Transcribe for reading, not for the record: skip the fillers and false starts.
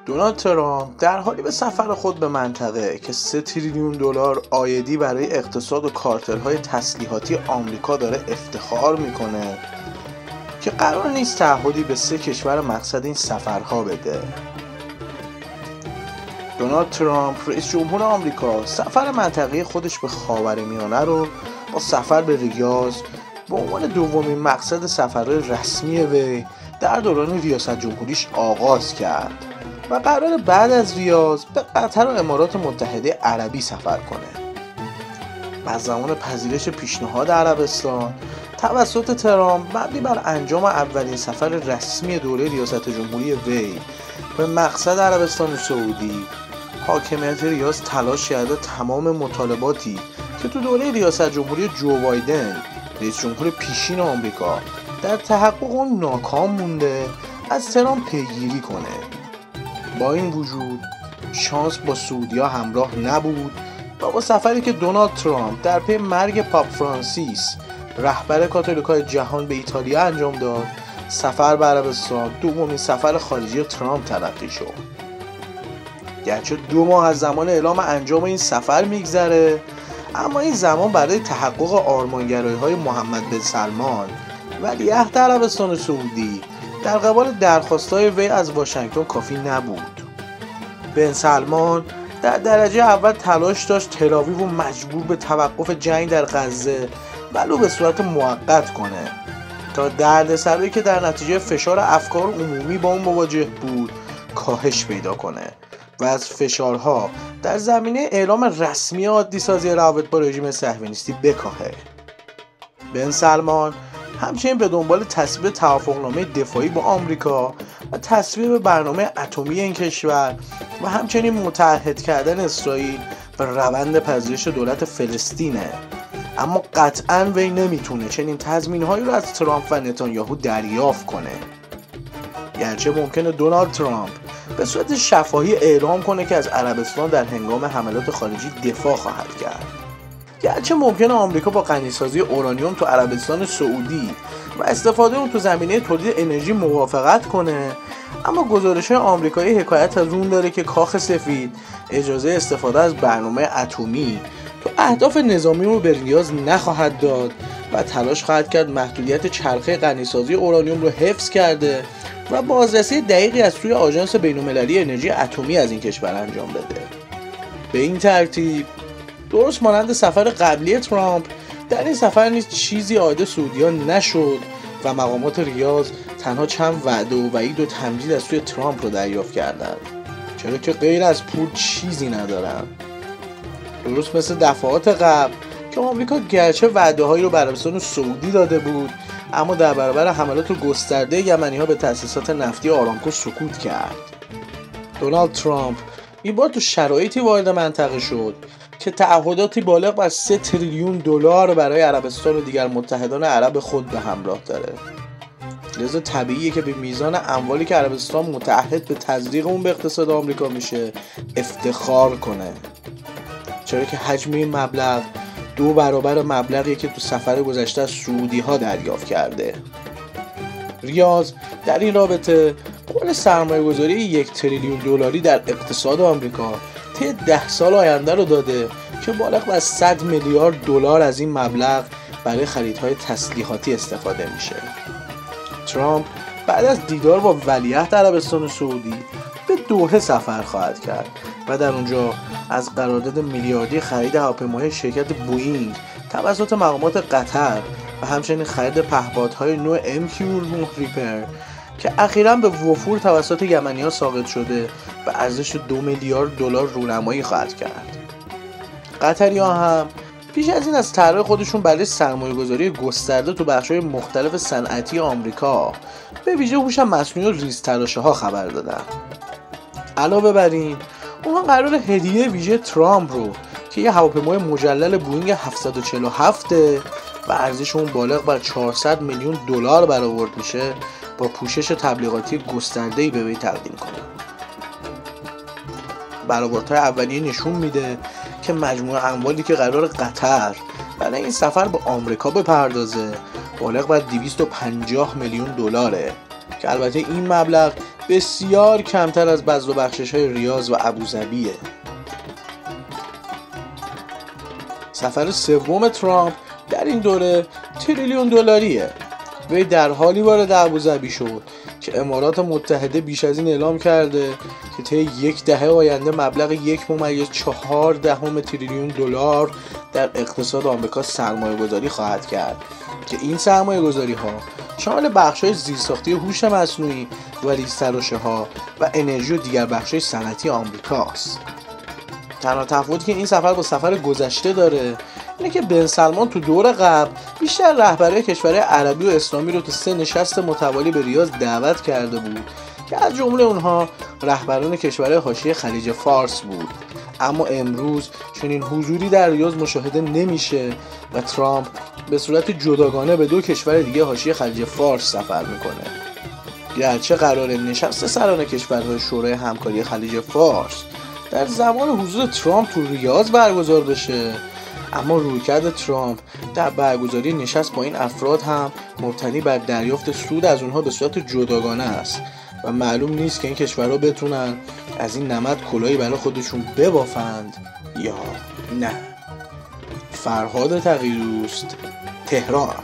دونالد ترامپ در حالی به سفر خود به منطقه که 3 تریلیون دلار عایدی برای اقتصاد و کارتل‌های تسلیحاتی آمریکا داره افتخار میکنه که قرار نیست تعهدی به 3 کشور مقصد این سفرها بده. دونالد ترامپ رئیس جمهور آمریکا سفر منطقه‌ای خودش به خاورمیانه رو با سفر به ریاض به عنوان دومین مقصد سفرهای رسمی وی در دوران ریاست جمهوریش آغاز کرد و قرار بعد از ریاض به قطر و امارات متحده عربی سفر کنه. از زمان پذیرش پیشنهاد عربستان توسط ترامپ مبنی بر انجام اولین سفر رسمی دوره ریاست جمهوری وی به مقصد عربستان سعودی، حاکمیت ریاض تلاش کرده تمام مطالباتی که تو دوره ریاست جمهوری جو بایدن رئیس جمهور پیشین آمریکا در تحقق اون ناکام مونده از ترامپ پیگیری کنه. با این وجود شانس با سعودیا همراه نبود و با سفری که دونالد ترامپ در پی مرگ پاپ فرانسیس رهبر کاتولیکای جهان به ایتالیا انجام داد، سفر به عربستان دومین سفر خارجی ترامپ تلقی شد. گرچه 2 ماه از زمان اعلام انجام این سفر میگذره، اما این زمان برای تحقق آرمانگرایی‌های محمد بن سلمان ولیعهد عربستان سعودی در قبال درخواست‌های وی از واشنگتن کافی نبود. بن سلمان در درجه اول تلاش داشت تل‌آویو رو مجبور به توقف جنگ در غزه ولو به صورت موقت کنه تا دردسرایی که در نتیجه فشار افکار عمومی با اون مواجه بود کاهش پیدا کنه و از فشارها در زمینه اعلام رسمی عادی سازی روابط با رژیم صهیونیستی بکاهه. بن سلمان همچنین به دنبال تصویب توافقنامه دفاعی با آمریکا و تصویب برنامه اتمی این کشور و همچنین متعهد کردن اسرائیل به روند پذیرش دولت فلسطینه، اما قطعاً وی نمیتونه چنین تضمین‌هایی رو از ترامپ و نتانیاهو دریافت کنه. گرچه ممکنه دونالد ترامپ به صورت شفاهی اعلام کنه که از عربستان در هنگام حملات خارجی دفاع خواهد کرد. گرچه ممکنه آمریکا با غنیسازی اورانیوم تو عربستان سعودی و استفاده اون تو زمینه تولید انرژی موافقت کنه، اما گزارش‌های آمریکایی حکایت از اون داره که کاخ سفید اجازه استفاده از برنامه اتمی تو اهداف نظامی رو به ریاض نخواهد داد و تلاش خواهد کرد محدودیت چرخه غنیسازی اورانیوم رو حفظ کرده و بازرسی دقیقی از سوی آژانس بین‌المللی انرژی اتمی از این کشور انجام بده. به این ترتیب درست مانند سفر قبلی ترامپ در این سفر نیز چیزی عاید سعودی‌ها نشد و مقامات ریاض تنها چند وعده و وعید و تمدید از سوی ترامپ رو دریافت کردند، چرا که غیر از پول چیزی ندارن. درست مثل دفعات قبل که آمریکا گرچه وعده‌هایی رو به عربستان سعودی داده بود، اما در برابر حملات گسترده یمنی‌ها به تأسیسات نفتی آرامکو سکوت کرد. دونالد ترامپ این بار تو شرایطی وارد منطقه شد که تعهداتی بالغ بر 3 تریلیون دلار برای عربستان و دیگر متحدان عرب خود به همراه داره. لذا طبیعیه که به میزان اموالی که عربستان متعهد به تزریق اون به اقتصاد آمریکا میشه افتخار کنه، چرا که حجم این مبلغ 2 برابر مبلغی که تو سفر گذشته از سعودی ها دریافت کرده. ریاض در این رابطه قول سرمایه گذاری 1 تریلیون دلاری در اقتصاد آمریکا طی 10 سال آینده رو داده که بالغ بر 100 میلیارد دلار از این مبلغ برای خریدهای تسلیحاتی استفاده میشه. ترامپ بعد از دیدار با ولیعهد عربستان سعودی به دوحه سفر خواهد کرد و در اونجا از قرارداد میلیاردی خرید هواپیماهای شرکت بوئینگ توسط مقامات قطر و همچنین خرید پهپادهای نوع MQ-9 ریپر که اخیراً به وفور توسط یمنی‌ها ساقط شده به ارزش 2 میلیارد دلار رونمایی خواهد کرد. قطری‌ها هم پیش از این از طرح خودشون برای سرمایه‌گذاری گسترده تو بخش‌های مختلف صنعتی آمریکا به ویژه هوش مصنوعی و ریزتراشه‌ها خبر دادن. علاوه بر این اونها قرار هدیه ویژه ترامپ رو که یه هواپیمای مجلل بوئینگ 747 و ارزش اون بالغ بر 400 میلیون دلار برآورد میشه با پوشش تبلیغاتی گسترده‌ای به وی تقدیم کنه. برآوردهای اولیه نشون میده که مجموع اموالی که قرار قطر برای این سفر به آمریکا بپردازه بالغ بر 250 میلیون دلاره که البته این مبلغ بسیار کمتر از بذل و بخشش‌های ریاض و ابوظبیه. سفر سوم ترامپ در این دوره تریلیون دلاریه. وی در حالی وارد ابوظبی شد که امارات متحده بیش از این اعلام کرده که طی یک دهه آینده مبلغ 1.4 تریلیون دلار در اقتصاد آمریکا سرمایه‌گذاری خواهد کرد که این سرمایه‌گذاری‌ها شامل بخش‌های زیرساختی هوش مصنوعی و ریزتراشه‌ها و انرژی و دیگر بخش‌های صنعتی آمریکاست. تنها تفاوتی که این سفر با سفر گذشته داره اینه که بن سلمان تو دور قبل بیشتر رهبرای کشورهای عربی و اسلامی رو تو 3 نشست متوالی به ریاض دعوت کرده بود که از جمله اونها رهبران کشورهای حاشیه خلیج فارس بود. اما امروز چنین حضوری در ریاض مشاهده نمیشه و ترامپ به صورت جداگانه به 2 کشور دیگه حاشیه خلیج فارس سفر میکنه. گرچه قرار نشست سران کشورهای شورای همکاری خلیج فارس در زمان حضور ترامپ تو ریاض برگزار بشه، اما رویکرد ترامپ در برگزاری نشست با این افراد هم مبتنی بر دریافت سود از اونها به صورت جداگانه است و معلوم نیست که این کشورها بتونن از این نمد کلاهی برای خودشون ببافند یا نه. فرهاد تغییروست، تهران.